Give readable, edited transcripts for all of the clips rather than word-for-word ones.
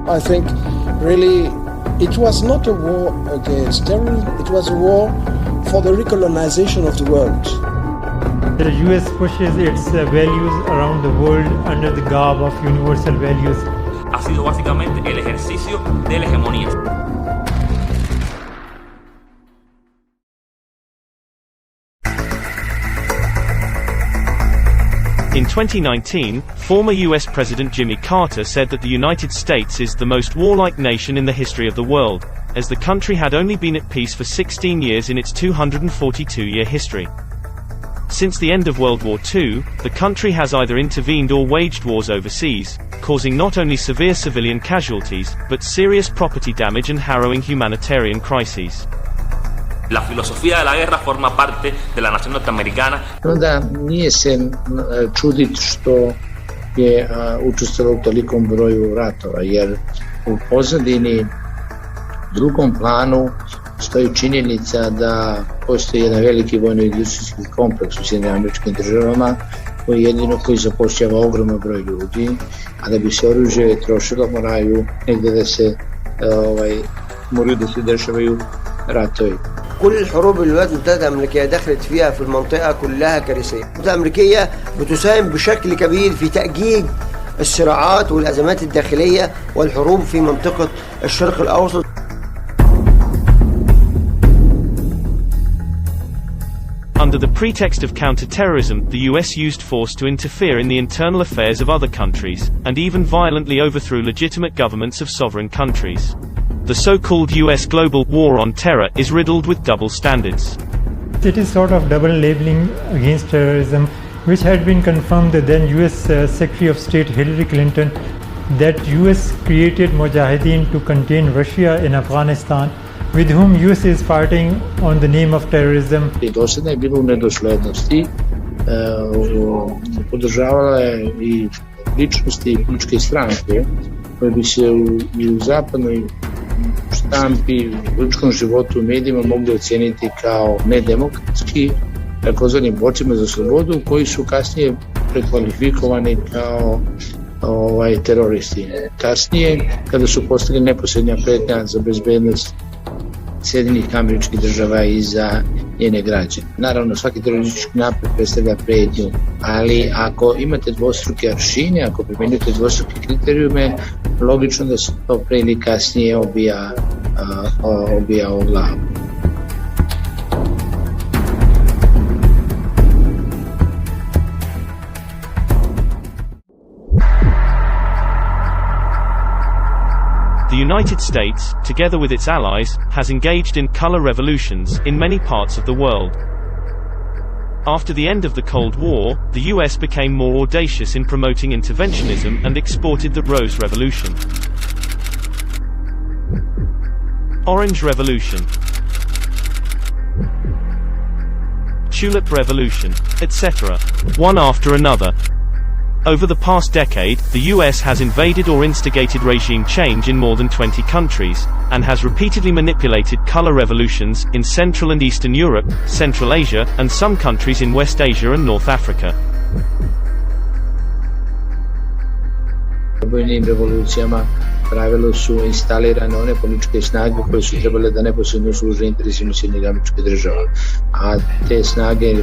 I think really it was not a war against terrorism, it was a war for the recolonization of the world. The US pushes its values around the world under the garb of universal values. Ha sido básicamente el ejercicio de la hegemonía. In 2019, former US President Jimmy Carter said that the United States is the most warlike nation in the history of the world, as the country had only been at peace for 16 years in its 242-year history. Since the end of World War II, the country has either intervened or waged wars overseas, causing not only severe civilian casualties, but serious property damage and harrowing humanitarian crises. La filosofía de la guerra forma parte de la nación norteamericana. Onda nije se čuditi što je učestvovalo u tolikom broju ratova, jer u pozadini, drugom planu, stoji činjenica da postoji jedan veliki vojno-industrijski kompleks u SAD-u koji zapošljava ogroman broj ljudi, a da bi se oružje trošilo moraju negdje moraju da se dešavaju ratovi. كل الحروب اللي الولايات المتحدة الأمريكية دخلت فيها في المنطقة كلها كارثية. الولايات الأمريكية بتساهم بشكل كبير في تأجيج الصراعات والأزمات الداخلية والحروب في منطقة الشرق الأوسط. Under the pretext of counterterrorism, the US used force to interfere in the internal affairs of other countries, and even violently overthrew legitimate governments of sovereign countries. The so-called US global war on terror is riddled with double standards. It is sort of double labeling against terrorism, which had been confirmed the then US Secretary of State Hillary Clinton, that US created Mujahideen to contain Russia in Afghanistan, with whom US is fighting on the name of terrorism. Do sada je bilo u nedoslednosti, podržavala je i ličnosti i političke stranke koje bi se u zapadnoj štampi, u političkom životu u medijima mogli ocijeniti kao nedemokratski, takozvanim borcima za slobodu, koji su kasnije prekvalifikovani kao teroristi. Kasnije, kada su postali neposrednja pretnja za bezbednost Sjedinjenih Američkih Država i za njene građane. Naravno, svaki teroristički napad predstavlja pretnju, ali ako imate dvostruke aršine, ako primjenjujete dvostruke kriterijume, logično da se to pre ili kasnije obija o glavu. The United States, together with its allies, has engaged in color revolutions in many parts of the world. After the end of the Cold War, the US became more audacious in promoting interventionism and exported the Rose Revolution, Orange Revolution, Tulip Revolution, etc., one after another. Over the past decade, the US has invaded or instigated regime change in more than 20 countries, and has repeatedly manipulated color revolutions in Central and Eastern Europe, Central Asia, and some countries in West Asia and North Africa. Vojnim revolucijama pravilo su instalirane one političke snage koje su trebale da neposredno služe interesima Sjedinjenih Američkih Država, a te snage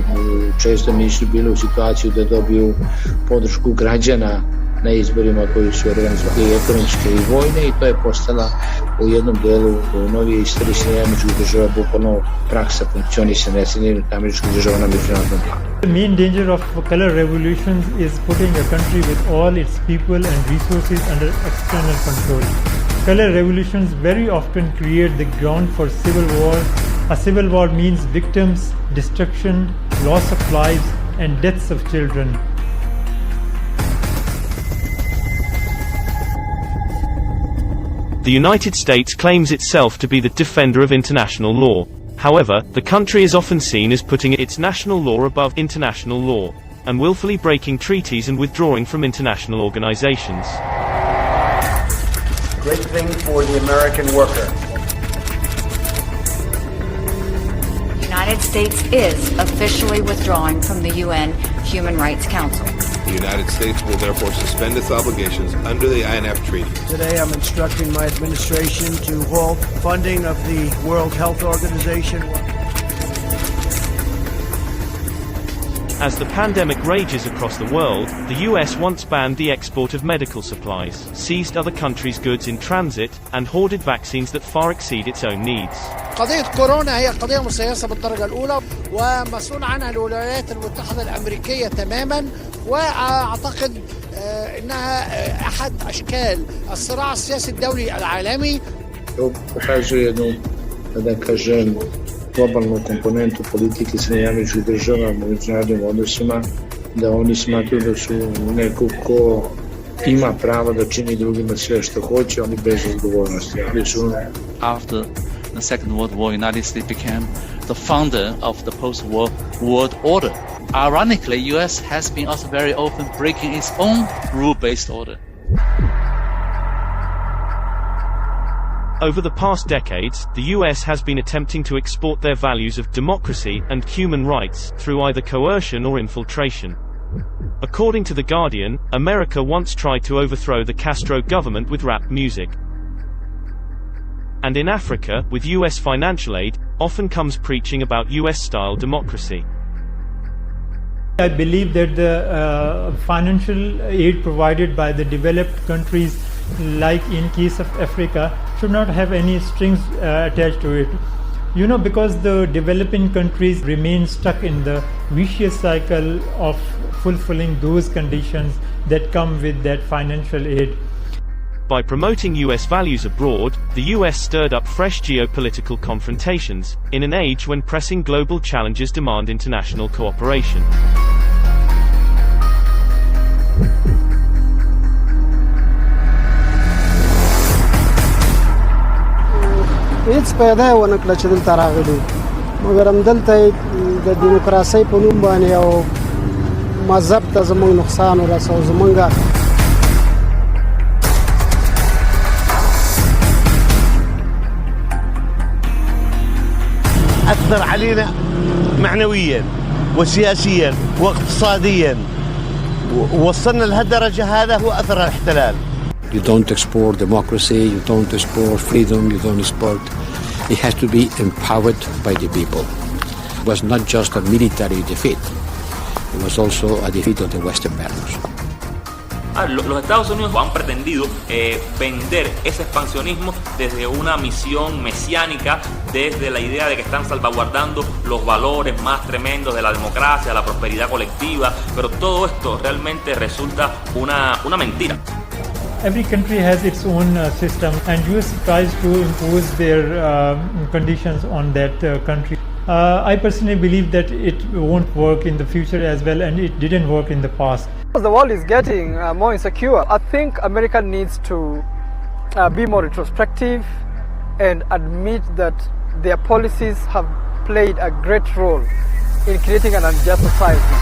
često nisu bile u situaciji da dobiju podršku građana na izborima koji su organizovali i ekonomske i vojne, i to je postala u jednom delu novije istorije Sjedinjenih Američkih Država bukvalno praksa funkcionisanja Sjedinjenih Američkih Država na međunarodnom planu. The main danger of color revolutions is putting a country with all its people and resources under external control. Color revolutions very often create the ground for civil war. A civil war means victims, destruction, loss of lives, and deaths of children. The United States claims itself to be the defender of international law. However, the country is often seen as putting its national law above international law, and willfully breaking treaties and withdrawing from international organizations. Great thing for the American worker. The United States is officially withdrawing from the UN Human Rights Council. The United States will therefore suspend its obligations under the INF Treaty. Today I'm instructing my administration to halt funding of the World Health Organization. As the pandemic rages across the world, the US once banned the export of medical supplies, seized other countries' goods in transit, and hoarded vaccines that far exceed its own needs. قضية كورونا هي قضية مسيسة بالدرجة الأولى ومسؤول عنها الولايات المتحدة الأمريكية تماما، وأعتقد أنها أحد أشكال الصراع السياسي الدولي العالمي. Pokazuje jednu, da kažem, globalnu komponentu politike Sjedinjenih Američkih Država u međunarodnim odnosima, da oni smatruju da su neko ko ima pravo da čini drugima sve što hoće, ali bez odgovornosti. After the Second World War, United States became the founder of the post-war world order. Ironically, US has been also very open breaking its own rule-based order. Over the past decades, the US has been attempting to export their values of democracy and human rights through either coercion or infiltration. According to The Guardian, America once tried to overthrow the Castro government with rap music. And in Africa, with US financial aid, often comes preaching about US-style democracy. I believe that the financial aid provided by the developed countries, like in case of Africa, should not have any strings attached to it. You know, because the developing countries remain stuck in the vicious cycle of fulfilling those conditions that come with that financial aid. By promoting US values abroad, the US stirred up fresh geopolitical confrontations, in an age when pressing global challenges demand international cooperation. هیڅ پیدا ونه کړه چې دلته راغلي، مګر همدلته د دیموکراسۍ په نوم باندې او مذهب ته زموږ نقصان ورساو. زموږ أثر علينا معنويا وسياسيا واقتصاديا، ووصلنا لهالدرجة. هذا هو أثر الاحتلال. You don't export democracy, you don't export freedom, you don't export. It has to be empowered by the people. It was not just a military defeat, it was also a defeat of the Western values. Los Estados Unidos han pretendido vender ese expansionismo desde una misión mesiánica, desde la idea de que están salvaguardando los valores más tremendos de la democracia, la prosperidad colectiva, pero todo esto realmente resulta una mentira. Every country has its own system, and US tries to impose their conditions on that country. I personally believe that it won't work in the future as well, and it didn't work in the past. The world is getting more insecure. I think America needs to be more retrospective and admit that their policies have played a great role in creating an unjust society.